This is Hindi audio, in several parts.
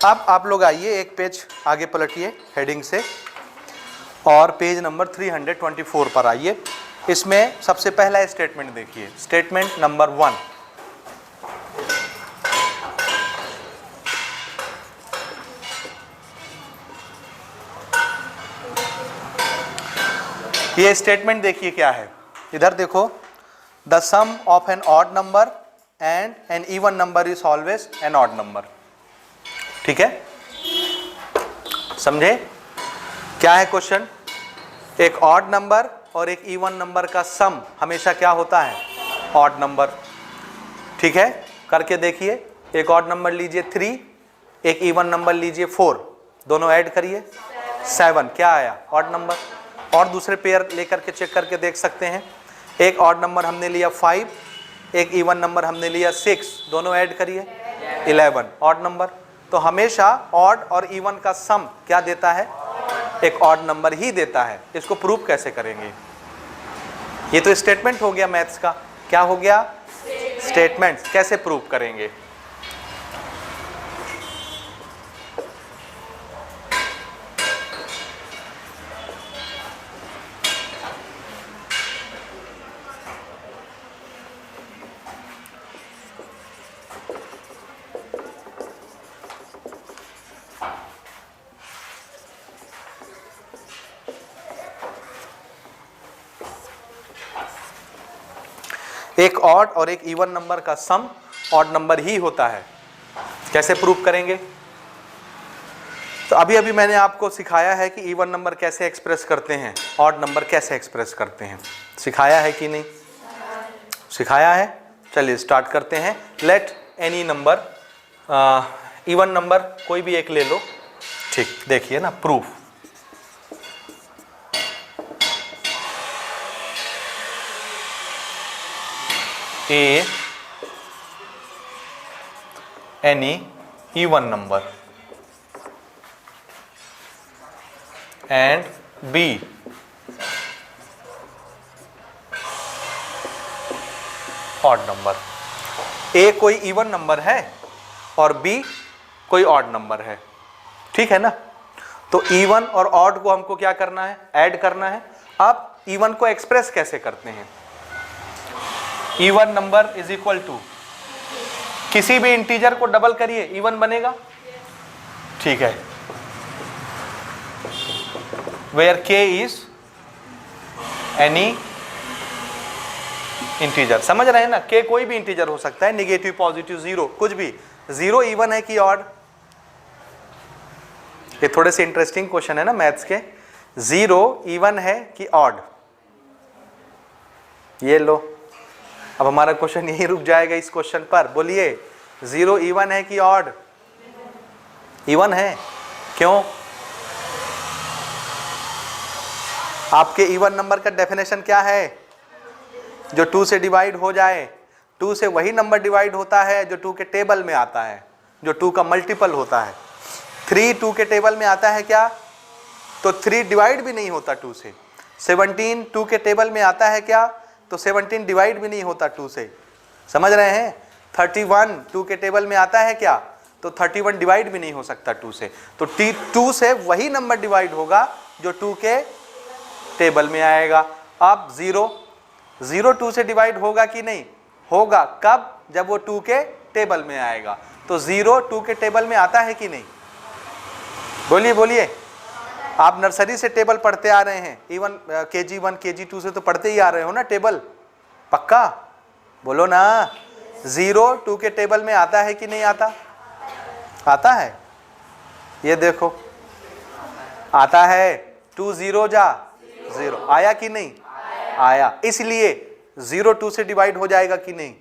अब आप लोग आइए एक पेज आगे पलटिए हेडिंग से और पेज नंबर 324 पर आइए। इसमें सबसे पहला स्टेटमेंट देखिए, स्टेटमेंट नंबर 1। ये स्टेटमेंट देखिए क्या है, इधर देखो, the sum of an odd number and an even number is always an odd number. ठीक है, समझे क्या है क्वेश्चन? एक ऑड नंबर और एक इवन नंबर का सम हमेशा क्या होता है? Odd number. ठीक है, करके देखिए। एक ऑड नंबर लीजिए 3, एक इवन नंबर लीजिए 4, दोनों ऐड करिए 7, क्या आया? Odd number. और दूसरे पेयर लेकर के चेक करके देख सकते हैं। एक ऑड नंबर हमने लिया 5, एक इवन नंबर हमने लिया 6, दोनों ऐड करिए 11, ऑड नंबर। तो हमेशा ऑड और इवन का सम क्या देता है? एक ऑड नंबर ही देता है। इसको प्रूव कैसे करेंगे? ये तो स्टेटमेंट हो गया मैथ्स का। क्या हो गया? स्टेटमेंट। कैसे प्रूव करेंगे? एक ऑड और एक इवन नंबर का सम ऑड नंबर ही होता है। कैसे प्रूव करेंगे? तो अभी अभी मैंने आपको सिखाया है कि इवन नंबर कैसे एक्सप्रेस करते हैं, ऑड नंबर कैसे एक्सप्रेस करते हैं। सिखाया है कि नहीं? सिखाया है। चलिए स्टार्ट करते हैं। Let any number, even number कोई भी एक ले लो। ठीक, देखिए ना proof. A any even number and B odd number। A कोई इवन नंबर है और B कोई ऑड नंबर है। ठीक है ना? तो इवन और ऑड को हमको क्या करना है? ऐड करना है। अब इवन को एक्सप्रेस कैसे करते हैं? Even number is equal to, किसी भी इंटीजर को डबल करिए इवन बनेगा। ठीक है, where k is any integer. समझ रहे हैं ना? k कोई भी इंटीजर हो सकता है, निगेटिव, पॉजिटिव, जीरो, कुछ भी। जीरो इवन है कि ऑड? ये थोड़े से इंटरेस्टिंग क्वेश्चन है ना मैथ्स के। जीरो इवन है कि ऑड? ये लो, अब हमारा क्वेश्चन यही रुक जाएगा इस क्वेश्चन पर। बोलिए, जीरो इवन है कि ऑड? इवन है। क्यों? आपके इवन नंबर का डेफिनेशन क्या है? जो 2 से डिवाइड हो जाए। 2 से वही नंबर डिवाइड होता है जो 2 के टेबल में आता है, जो 2 का मल्टीपल होता है। 3 2 के टेबल में आता है क्या? तो 3 डिवाइड भी नहीं होता 2 से। 17 2 के टेबल में आता है क्या? तो 17 डिवाइड भी नहीं होता 2 से। समझ रहे हैं? 31 2 के टेबल में आता है क्या? तो 31 डिवाइड भी नहीं हो सकता 2 से। तो 2 से वही नंबर डिवाइड होगा जो 2 के टेबल में आएगा। अब 0 2 से डिवाइड होगा कि नहीं? होगा। कब? जब वो 2 के टेबल में आएगा। तो 0 2 के टेबल में आता है कि नहीं? बोलिए बोलिए। आप नर्सरी से टेबल पढ़ते आ रहे हैं, इवन KG1 KG2 से तो पढ़ते ही आ रहे हो ना टेबल, पक्का? बोलो ना। 0 2 के टेबल में आता है कि नहीं आता? आता है। ये देखो, आता है। 2 0 जा 0, आया कि नहीं? आया। इसलिए 0 2 से डिवाइड हो जाएगा कि नहीं?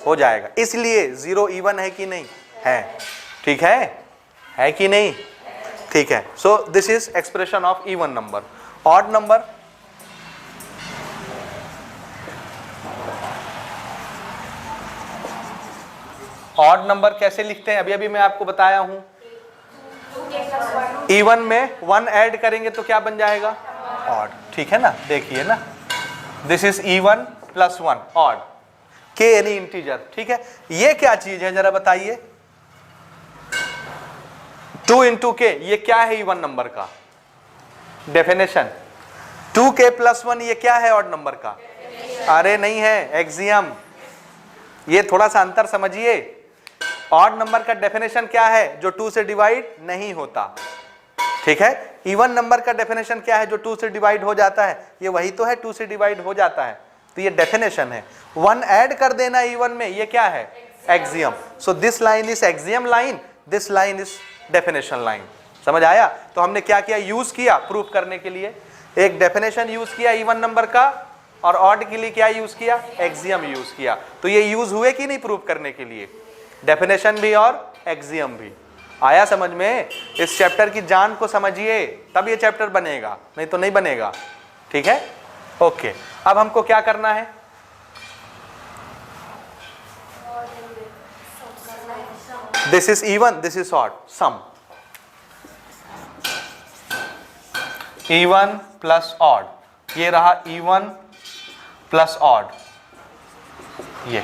हो जाएगा। इसलिए 0 इवन है कि नहीं? है। ठीक है कि नहीं? ठीक है। So this is expression of even number. Odd number, odd number कैसे लिखते हैं? अभी अभी मैं आपको बताया हूं। इवन में 1 ऐड करेंगे तो क्या बन जाएगा? ऑड। ठीक है ना? देखिए ना, this is even plus 1 odd, k any integer. ठीक है, ये क्या चीज है जरा बताइए? 2 इंटू के, ये क्या है इवन नंबर का डेफिनेशन। 2k + 1 ये क्या है ऑड नंबर का, अरे नहीं है, एक्सियम। ये थोड़ा सा अंतर समझिए। ऑड नंबर का डेफिनेशन क्या है, जो 2 से डिवाइड नहीं होता, ठीक है। इवन नंबर का डेफिनेशन क्या है, जो 2 से डिवाइड हो जाता है, ये वही तो है 2 से डिवाइड हो जाता है, तो ये डेफिनेशन है। 1 ऐड कर देना इवन में, ये क्या है, axiom. So this line is axiom line, this line is definition line. समझ आया। तो हमने क्या किया, यूज किया प्रूफ करने के लिए, एक डेफिनेशन यूज किया इवन नंबर का, और ऑड के लिए क्या यूज किया, एक्सियम यूज किया। तो ये यूज हुए कि नहीं प्रूफ करने के लिए, डेफिनेशन भी और एक्सियम भी। आया समझ में। इस चैप्टर की जान को समझिए, तब ये चैप्टर बनेगा, नहीं तो नहीं बनेगा, ठीक है। ओके, अब हमको क्या करना है, this is even, this is odd, sum. Even plus odd, ये रहा इवन प्लस ऑड, ये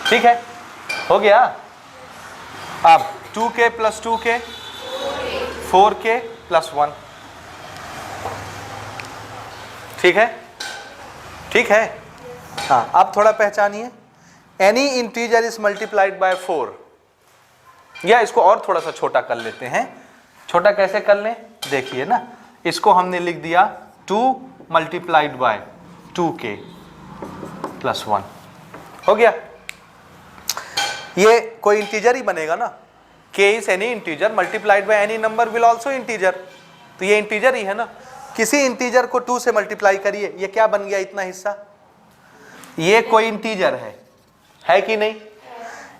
ठीक है, हो गया। अब 2k + 2k, 4k + 1, ठीक है, ठीक है। हाँ, अब थोड़ा पहचानिए, any integer is multiplied by 4, या इसको और थोड़ा सा छोटा कर लेते हैं। छोटा कैसे कर लें, देखिए ना, इसको हमने लिख दिया 2 × 2k + 1, हो गया। ये कोई इंटीजर ही बनेगा ना, k is any integer multiplied by any number will also integer, तो ये इंटीजर ही है ना। किसी इंटीजर को 2 से मल्टीप्लाई करिए, ये क्या बन गया, इतना हिस्सा, ये कोई इंटीजर है कि नहीं।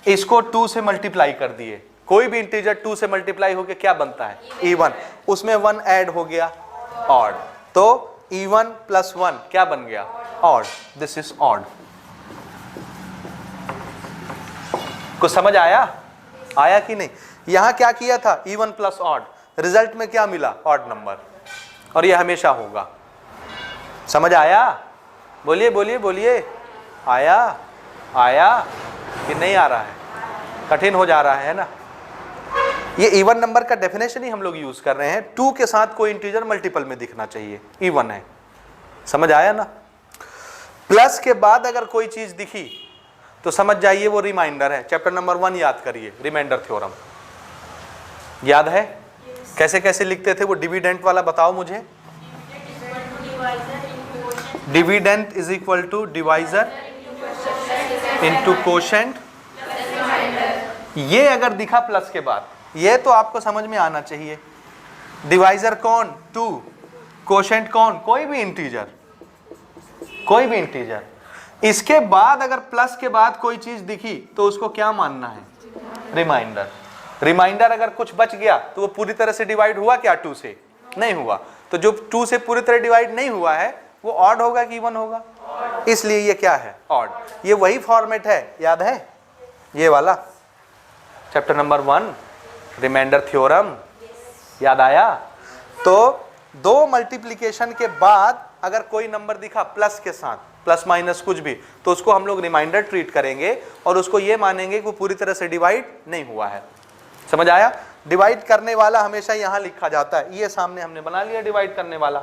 इसको 2 से मल्टीप्लाई कर दिए, कोई भी इंटीजर 2 से मल्टीप्लाई होके क्या बनता है, इवन, उसमें 1 ऐड हो गया, ऑड, तो इवन + 1 क्या बन गया, ऑड, दिस इज ऑड। कुछ समझ आया कि नहीं। यहां क्या किया था, इवन प्लस ऑड, रिजल्ट में क्या मिला, ऑड नंबर, और ये हमेशा होगा। समझ आया, बोलिए बोलिए बोलिए, आया कि नहीं आ रहा है, कठिन हो जा रहा है ना। ये इवन नंबर का डेफिनेशन ही हम लोग यूज कर रहे हैं, 2 के साथ कोई इंटीजर मल्टीपल में दिखना चाहिए, इवन है। समझ आया ना। प्लस के बाद अगर कोई चीज दिखी तो समझ जाइए वो रिमाइंडर है। चैप्टर नंबर 1 याद करिए, रिमाइंडर थ्योरम याद है। कैसे कैसे लिखते थे वो डिविडेंट वाला, बताओ मुझे। Dividend is equal to divisor into quotient. ये अगर दिखा प्लस के बाद, ये तो आपको समझ में आना चाहिए। डिवाइजर कौन, 2, कोशेंट कौन, कोई भी इंटीजर, कोई भी इंटीजर। इसके बाद अगर प्लस के बाद कोई चीज दिखी तो उसको क्या मानना है, रिमाइंडर। रिमाइंडर अगर कुछ बच गया तो वो पूरी तरह से डिवाइड हुआ क्या, 2 से, नहीं हुआ। तो जो 2 से पूरी तरह डिवाइड नहीं हुआ है वो ऑड होगा कि इवन होगा, इसलिए ये क्या है, ऑड। ये वही फॉर्मेट है, याद है, ये वाला चैप्टर नंबर 1 रिमाइंडर थ्योरम, याद आया। तो 2 मल्टीप्लिकेशन के बाद अगर कोई नंबर दिखा प्लस के साथ, प्लस माइनस कुछ भी, तो उसको हम लोग रिमाइंडर ट्रीट करेंगे और उसको ये मानेंगे कि वो पूरी तरह से डिवाइड नहीं हुआ है। समझ आया। डिवाइड करने वाला हमेशा यहाँ लिखा जाता है, ये सामने हमने बना लिया डिवाइड करने वाला।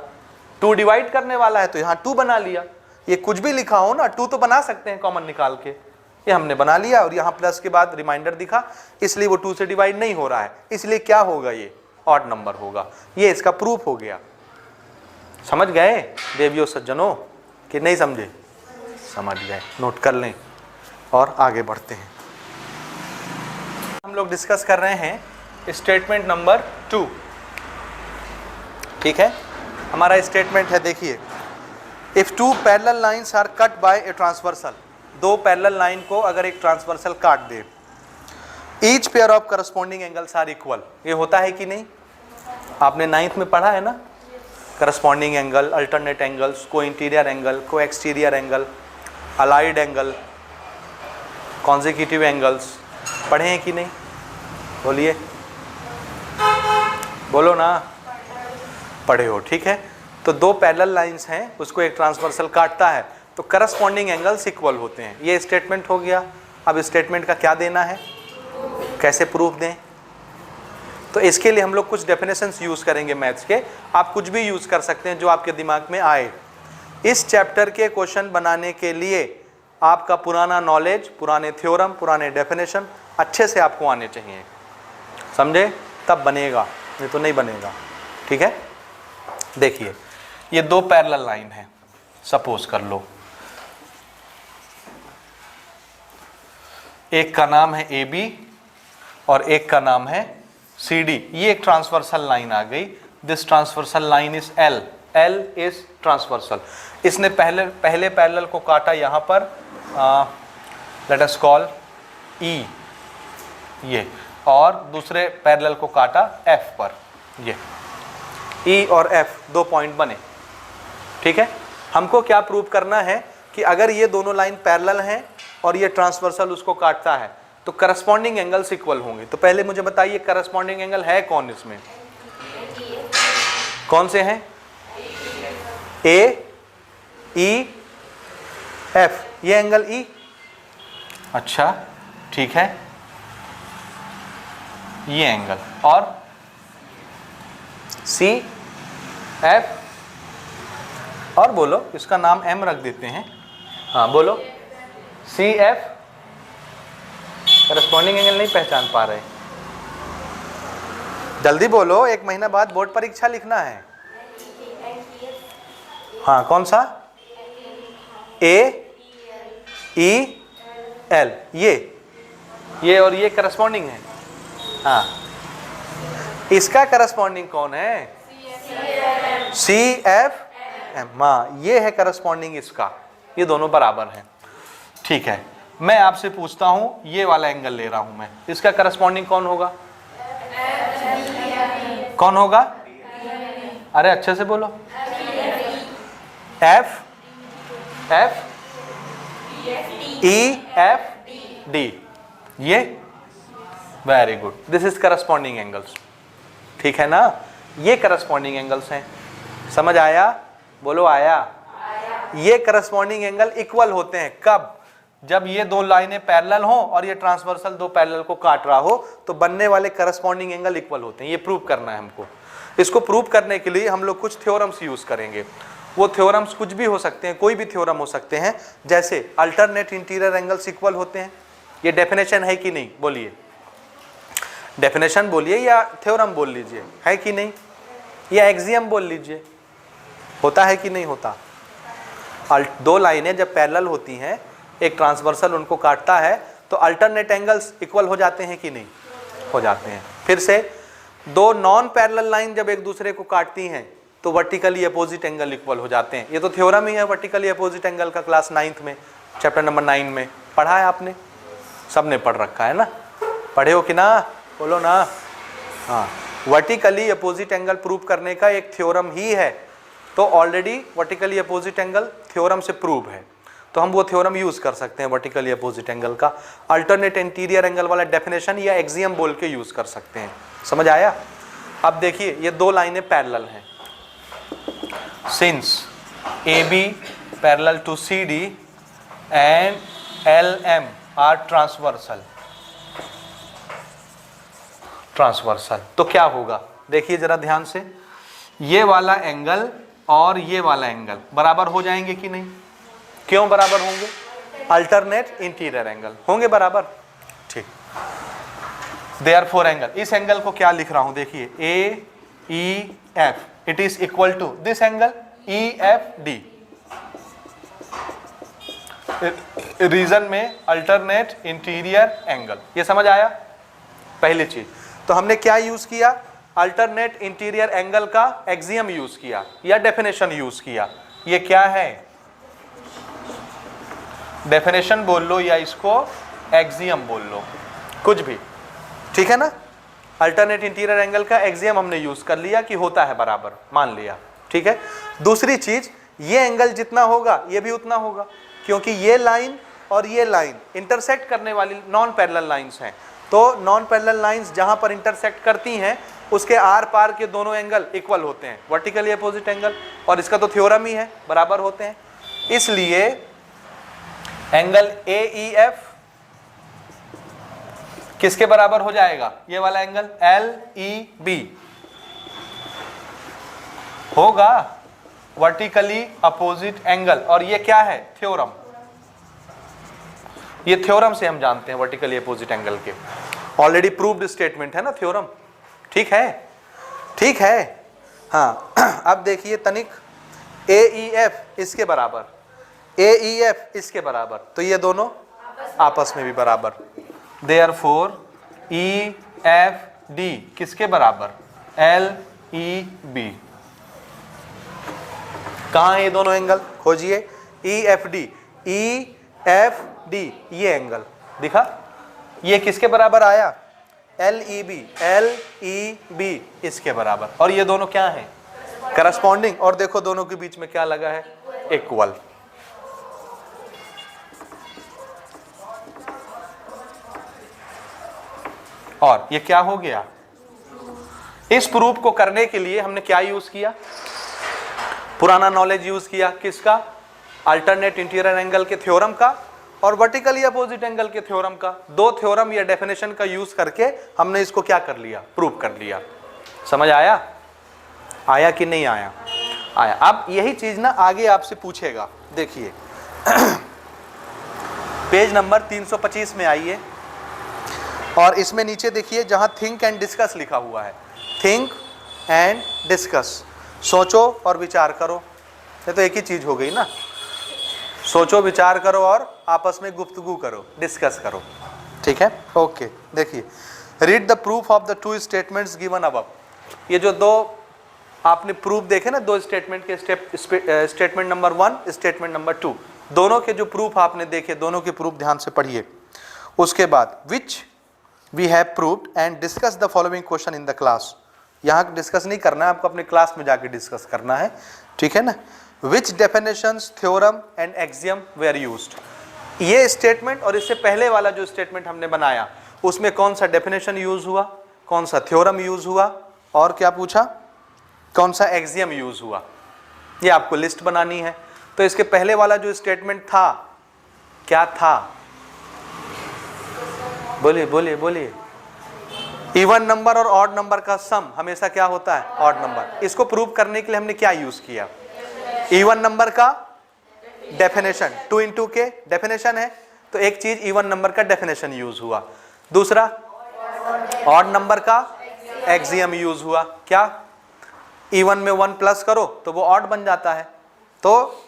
2 डिवाइड करने वाला है तो यहाँ 2 बना लिया। ये कुछ भी लिखा हो ना, 2 तो बना सकते हैं कॉमन निकाल के, ये हमने बना लिया। और यहाँ प्लस के बाद रिमाइंडर दिखा, इसलिए वो 2 से डिवाइड नहीं हो रहा है, इसलिए क्या होगा, ये ऑड नंबर होगा। ये इसका प्रूफ हो गया। समझ गए देवियों सज्जनों कि नहीं समझे, समझ गए, नोट कर लें और आगे बढ़ते हैं। हम लोग डिस्कस कर रहे हैं स्टेटमेंट नंबर 2, ठीक है। हमारा स्टेटमेंट है, देखिए, if 2 parallel lines are cut by a transversal, 2 parallel line को अगर एक ट्रांसवर्सल काट दे, each pair of corresponding angles are equal, ये होता है कि नहीं, आपने 9th में पढ़ा है ना। करस्पॉन्डिंग एंगल, अल्टरनेट एंगल्स, को इंटीरियर एंगल, को exterior angle, allied angle, consecutive angles, पढ़े हैं कि नहीं, बोलिए, बोलो ना, पढ़े हो, ठीक है। तो 2 पैरेलल लाइंस हैं, उसको एक ट्रांसवर्सल काटता है तो करस्पॉन्डिंग एंगल्स इक्वल होते हैं। ये स्टेटमेंट हो गया। अब स्टेटमेंट का क्या देना है, कैसे प्रूफ दें, तो इसके लिए हम लोग कुछ डेफिनेशंस यूज करेंगे मैथ्स के, आप कुछ भी यूज कर सकते हैं जो आपके दिमाग में आए। इस चैप्टर के क्वेश्चन बनाने के लिए आपका पुराना नॉलेज, पुराने थ्योरम, पुराने डेफिनेशन अच्छे से आपको आने चाहिए, समझे? तब बनेगा, नहीं तो नहीं बनेगा। ठीक है, देखिए ये दो पैरेलल लाइन है, सपोज कर लो, एक का नाम है ए बी और एक का नाम है सी डी। ये एक ट्रांसवर्सल लाइन आ गई, this transversal line is L, L is transversal. इसने पहले पैरेलल को काटा यहाँ पर, लेट अस कॉल ई, ये, और दूसरे पैरेलल को काटा एफ पर, ये ई और एफ दो पॉइंट बने। ठीक है, हमको क्या प्रूव करना है कि अगर ये दोनों लाइन पैरेलल हैं और ये ट्रांसवर्सल उसको काटता है तो करस्पॉन्डिंग एंगल्स इक्वल होंगे। तो पहले मुझे बताइए करस्पॉन्डिंग एंगल है कौन इसमें, कौन से हैं? ए, ई, एफ, ये एंगल ई। अच्छा ठीक है, ये एंगल, और सी, एफ, और बोलो, इसका नाम एम रख देते हैं, हाँ बोलो, सी एफ। करस्पॉन्डिंग एंगल नहीं पहचान पा रहे, जल्दी बोलो, 1 महीना बाद बोर्ड परीक्षा लिखना है। हाँ कौन सा? ए, ई, एल, ये और ये करस्पॉन्डिंग है। हाँ, इसका करस्पॉन्डिंग कौन है? सी एफ एम, हाँ ये है करस्पॉन्डिंग इसका, ये दोनों बराबर हैं। ठीक है, मैं आपसे पूछता हूं, ये वाला एंगल ले रहा हूं मैं, इसका करस्पॉन्डिंग कौन होगा? कौन होगा? अरे अच्छे से बोलो। एफ, एफ, ई, एफ, डी, ये, very good, this is corresponding angles. ठीक है ना, ये करस्पॉन्डिंग एंगल्स हैं, समझ आया? बोलो आया? ये करस्पॉन्डिंग एंगल इक्वल होते हैं कब? जब ये दो लाइनें पैरेलल हो और ये ट्रांसवर्सल दो पैरेलल को काट रहा हो, तो बनने वाले करस्पॉन्डिंग एंगल इक्वल होते हैं। ये प्रूव करना है हमको। इसको प्रूव करने के लिए हम लोग कुछ थ्योरम्स यूज करेंगे। वो थ्योरम्स कुछ भी हो सकते हैं, कोई भी थ्योरम हो सकते हैं, जैसे अल्टरनेट इंटीरियर एंगल्स इक्वल होते हैं। ये डेफिनेशन है कि नहीं? बोलिए, डेफिनेशन बोलिए या थ्योरम बोल लीजिए, है कि नहीं? या एक्सियम बोल लीजिए, होता है कि नहीं होता? दो लाइनें जब पैरेलल होती हैं, एक ट्रांसवर्सल उनको काटता है, तो अल्टरनेट एंगल्स इक्वल हो जाते हैं कि नहीं? हो जाते हैं। फिर से दो नॉन पैरेलल लाइन जब एक दूसरे को काटती हैं तो वर्टिकली अपोजिट एंगल इक्वल हो जाते हैं। ये तो थ्योरम ही है वर्टिकली अपोजिट एंगल का, क्लास 9th में, चैप्टर नंबर 9 में पढ़ा है आपने, सबने पढ़ रखा है ना? पढ़े हो कि ना? बोलो ना। हाँ, वर्टिकली अपोजिट एंगल प्रूव करने का एक थ्योरम ही है, तो already vertically opposite angle theorem से प्रूव है, तो हम वो थ्योरम यूज कर सकते हैं वर्टिकली अपोजिट एंगल का। अल्टरनेट इंटीरियर एंगल वाला डेफिनेशन या एक्सियम बोल के यूज कर सकते हैं। समझ आया? अब देखिए, ये दो लाइनें पैरेलल हैं, since AB parallel to CD and LM are transversal, तो क्या होगा? देखिए जरा ध्यान से, ये वाला एंगल और ये वाला एंगल बराबर हो जाएंगे कि नहीं? क्यों बराबर होंगे? अल्टरनेट इंटीरियर एंगल होंगे बराबर। ठीक, देयरफॉर एंगल, इस एंगल को क्या लिख रहा हूं? देखिए AEF, it is equal to this angle EFD। Reason में अल्टरनेट इंटीरियर एंगल, ये समझ आया? पहली चीज तो हमने क्या यूज किया? अल्टरनेट इंटीरियर एंगल का एक्सियम यूज किया या डेफिनेशन यूज किया। ये क्या है? डेफिनेशन बोल लो या इसको एक्सियम बोल लो, कुछ भी, ठीक है ना? अल्टरनेट इंटीरियर एंगल का एक्सियम हमने यूज कर लिया कि होता है बराबर, मान लिया, ठीक है। दूसरी चीज, ये एंगल जितना होगा ये भी उतना होगा, क्योंकि ये लाइन और ये लाइन इंटरसेक्ट करने वाली नॉन पैरेलल लाइंस हैं। तो नॉन पैरेलल लाइंस जहां पर इंटरसेक्ट करती हैं उसके आर पार के दोनों एंगल इक्वल होते हैं, वर्टिकली अपोजिट एंगल, और इसका तो थ्योरम ही है, बराबर होते हैं। इसलिए एंगल AEF किसके बराबर हो जाएगा ये वाला एंगल, LEB होगा वर्टिकली अपोजिट एंगल। और ये क्या है, थ्योरम। ये थ्योरम से हम जानते हैं वर्टिकली अपोजिट एंगल के, ऑलरेडी प्रूव्ड स्टेटमेंट है ना थ्योरम। ठीक है, ठीक है। हाँ अब देखिए तनिक, AEF इसके बराबर, AEF इसके बराबर, तो ये दोनों आपस में भी बराबर। देयरफॉर EFD किसके बराबर, LEB। कहाँ है ये दोनों एंगल, खोजिए। EFD, EFD ये एंगल दिखा, ये किसके बराबर आया, LEB, LEB इसके बराबर। और ये दोनों क्या हैं, करस्पॉन्डिंग। और देखो दोनों के बीच में क्या लगा है, इक्वल। और ये क्या हो गया, इस प्रूफ को करने के लिए हमने क्या यूज किया, पुराना नॉलेज यूज किया, किसका, अल्टरनेट इंटीरियर एंगल के थ्योरम का और वर्टिकली अपोजिट एंगल के थ्योरम का। दो थ्योरम या डेफिनेशन का यूज करके हमने इसको क्या कर लिया, प्रूव कर लिया। समझ आया, आया कि नहीं आया, आया। अब यही चीज ना आगे आपसे पूछेगा, देखिए पेज नंबर 325 में आइए और इसमें नीचे देखिए जहां थिंक एंड डिस्कस लिखा हुआ है, थिंक एंड डिस्कस, सोचो और विचार करो। ये तो एक ही चीज हो गई ना, सोचो विचार करो और आपस में गुफ्तगू करो, डिस्कस करो। ठीक है, ओके। देखिए, read the proof of the two statements given above. ये जो दो आपने प्रूफ देखे ना, दो स्टेटमेंट के, स्टेटमेंट नंबर 1, स्टेटमेंट नंबर 2, दोनों के जो प्रूफ आपने देखे, दोनों के प्रूफ ध्यान से पढ़िए। उसके बाद which we have proved and discuss the following question in the class. यहाँ डिस्कस नहीं करना है आपको, अपने क्लास में जाके डिस्कस करना है। ठीक है ना। Which definitions, theorem and axiom were used. ये स्टेटमेंट और इससे पहले वाला जो स्टेटमेंट हमने बनाया उसमें कौन सा डेफिनेशन यूज हुआ, कौन सा थ्योरम यूज हुआ और क्या पूछा, कौन सा एक्सियम यूज हुआ, ये आपको लिस्ट बनानी है। तो इसके पहले वाला जो स्टेटमेंट था क्या था, बोलिए बोलिए बोलिए। इवन नंबर और ऑड नंबर का सम हमेशा क्या होता है, ऑड नंबर। इसको प्रूव करने के लिए हमने क्या यूज किया, इवन नंबर का डेफिनेशन, 2 into k डेफिनेशन है, तो एक चीज इवन नंबर का डेफिनेशन यूज हुआ। दूसरा ऑड नंबर का एक्सियम यूज हुआ। क्या, इवन में 1 प्लस करो तो वो ऑड बन जाता है, तो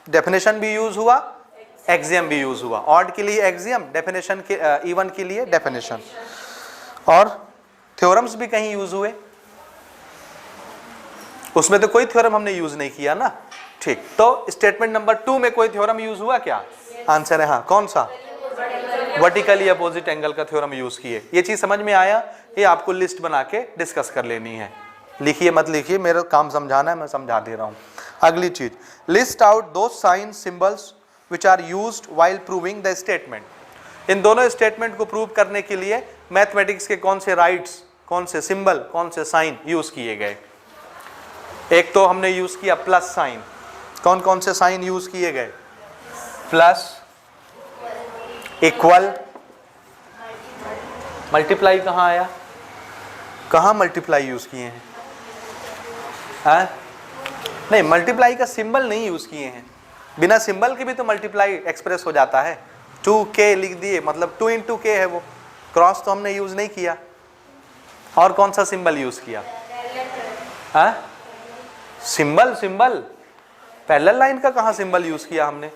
डेफिनेशन भी यूज हुआ, एक्सियम भी यूज हुआ। ऑड के लिए एक्सियम, डेफिनेशन के, इवन के लिए डेफिनेशन। और थ्योरम्स भी कहीं यूज हुए, उसमें तो कोई थ्योरम हमने यूज नहीं किया ना। ठीक, तो स्टेटमेंट नंबर 2 में कोई थ्योरम यूज हुआ क्या, आंसर है हाँ। कौन सा, वर्टिकली अपोजिट एंगल का थ्योरम यूज किए। ये चीज समझ में आया, ये आपको लिस्ट बना के डिस्कस कर लेनी है। लिखिए मत लिखिए, मेरा काम समझाना है, मैं समझा दे रहा हूं। अगली चीज, लिस्ट आउट दो sign symbols which are used while proving the statement. इन दोनों स्टेटमेंट को प्रूव करने के लिए मैथमेटिक्स के कौन से राइट्स, कौन से सिंबल, कौन से साइन यूज किए गए। एक तो हमने यूज किया प्लस साइन। कौन कौन से साइन यूज किए गए, प्लस, इक्वल, मल्टीप्लाई कहाँ आया, कहाँ मल्टीप्लाई यूज किए हैं, हाँ? नहीं, मल्टीप्लाई का सिंबल नहीं यूज किए हैं, बिना सिंबल के भी तो मल्टीप्लाई एक्सप्रेस हो जाता है। 2k लिख दिए, मतलब 2 into k है वो, क्रॉस तो हमने यूज नहीं किया। और कौन सा सिंबल यूज किया, हाँ? सिंबल, सिंबल पैरेलल लाइन का कहाँ सिंबल यूज किया हमने,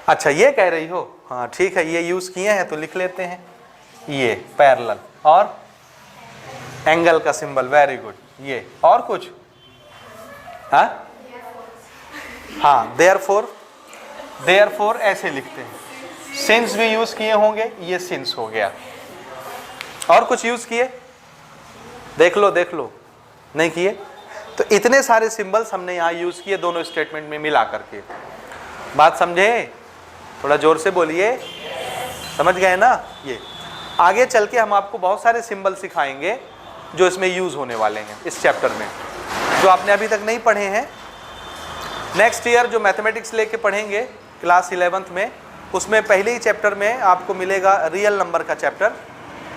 अच्छा ये कह रही हो, हाँ ठीक है, ये यूज किए हैं तो लिख लेते हैं, ये पैरेलल। और एंगल का सिंबल, वेरी गुड, ये। और कुछ, हाँ हाँ, देयरफॉर, देयरफॉर ऐसे लिखते हैं। सिंस भी यूज किए होंगे, ये सिंस हो गया। और कुछ यूज किए, देख लो देख लो, नहीं किए। तो इतने सारे सिंबल्स हमने यहाँ यूज किए दोनों स्टेटमेंट में मिला करके। बात समझे, थोड़ा जोर से बोलिए, समझ गए ना। ये आगे चल के हम आपको बहुत सारे सिंबल सिखाएंगे जो इसमें यूज होने वाले हैं इस चैप्टर में, जो आपने अभी तक नहीं पढ़े हैं। नेक्स्ट ईयर जो मैथमेटिक्स लेके पढ़ेंगे क्लास 11th में, उसमें पहले ही चैप्टर में आपको मिलेगा रियल नंबर का चैप्टर,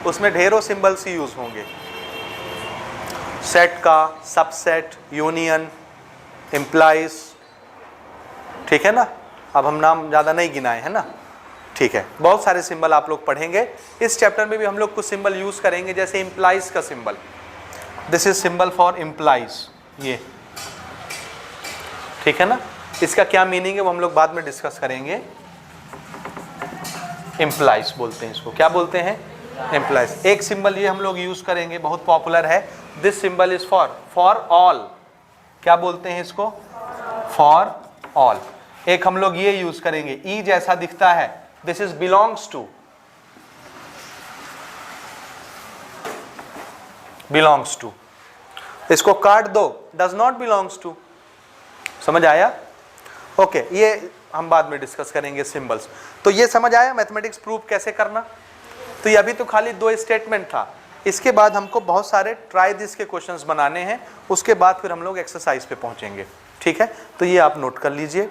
उसमें ढेरों सिंबल्स ही यूज होंगे, सेट का, सबसेट, यूनियन, इम्प्लाइज, ठीक है ना। अब हम नाम ज़्यादा नहीं गिनाए हैं ना, ठीक है। बहुत सारे सिंबल आप लोग पढ़ेंगे। इस चैप्टर में भी हम लोग कुछ सिंबल यूज करेंगे, जैसे इम्प्लाइज का symbol, this is symbol for implies, ये ठीक है ना। इसका क्या मीनिंग है वो हम लोग बाद में डिस्कस करेंगे। इम्प्लाइज बोलते हैं इसको, क्या बोलते हैं, इम्प्लाइज। एक सिंबल ये हम लोग यूज करेंगे, बहुत पॉपुलर है, this symbol is for all, क्या बोलते हैं इसको, फॉर ऑल। एक हम लोग ये यूज करेंगे, ई जैसा दिखता है, this is belongs to, belongs to. इसको काट दो, डज नॉट बिलोंग्स टू, समझ आया। ओके, ये हम बाद में डिस्कस करेंगे सिंबल्स। तो ये समझ आया मैथमेटिक्स प्रूफ कैसे करना। तो ये अभी तो खाली 2 स्टेटमेंट था, इसके बाद हमको बहुत सारे ट्राई दिस के क्वेश्चंस बनाने हैं, उसके बाद फिर हम लोग एक्सरसाइज पे पहुंचेंगे, ठीक है। तो ये आप नोट कर लीजिए।